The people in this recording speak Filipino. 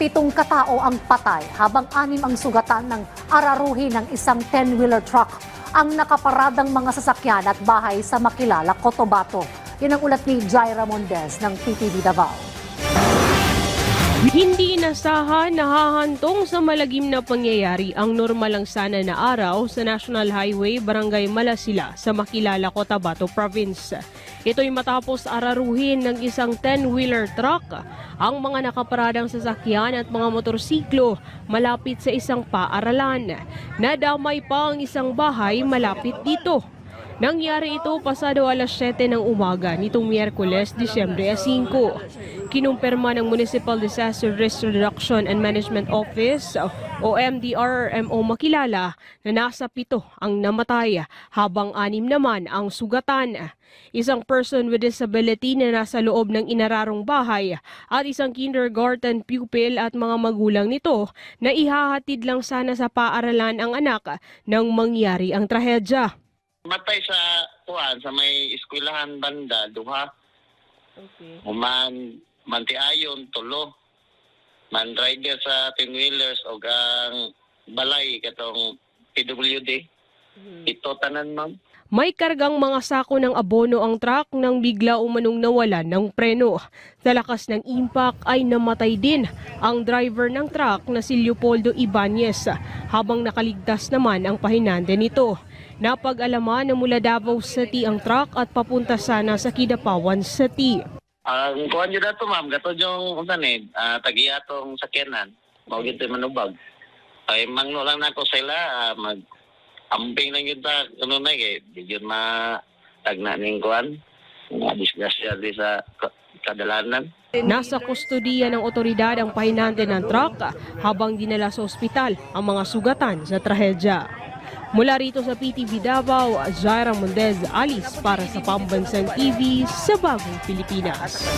7 katao ang patay habang 6 ang sugatan ng araruhi ng isang 10-wheeler truck ang nakaparadang mga sasakyan at bahay sa Makilala, Cotabato. Yan ang ulat ni Jaira Mundez ng PTV Davao. Hindi inasahan, nahahantong sa malagim na pangyayari ang normal lang sana na araw sa National Highway, Barangay Malasila sa Makilala, Cotabato Province. Ito'y matapos araruhin ng isang 10-wheeler truck ang mga nakaparadang sasakyan at mga motorsiklo malapit sa isang paaralan. Nadamay pa ang isang bahay malapit dito. Nangyari ito pasado alas 7 ng umaga nitong Miyerkules, Disyembre 5. Kinumpirma ng Municipal Disaster Risk Reduction and Management Office o MDRRMO Makilala na nasa 7 ang namatay habang 6 naman ang sugatan. Isang person with disability na nasa loob ng inararong bahay at isang kindergarten pupil at mga magulang nito na ihahatid lang sana sa paaralan ang anak nang mangyari ang trahedya. Matay sa kuan sa may eskwelahan banda duha. Okay. Mantiayon tulo. Man rider sa 10 wheelers og ang balay katong PWD. Ito tanan ma'am. May kargang mga sako ng abono ang truck nang bigla umanong nawalan ng preno. Sa lakas ng impact ay namatay din ang driver ng truck na si Leopoldo Ibanez habang nakaligtas naman ang pahinante nito. Napag-alaman na mula Davao City ang truck at papunta sana sa Kidapawan City. Ang kuan nyo dato ma'am, gato yung tagiyatong sakyanan. Mao gito manubag. Ay mangno lang nako sila mag-amping lang yun ta. Ano na di yun matagna ning kuan. Disgrasya di sa kadalanan. Nasa kustodiya ng otoridad ang pahinante ng truck habang dinala sa ospital ang mga sugatan sa trahedya. Mula rito sa PTV Davao, Jaira Mundez, Alice para sa Pambansang TV sa Bagong Pilipinas.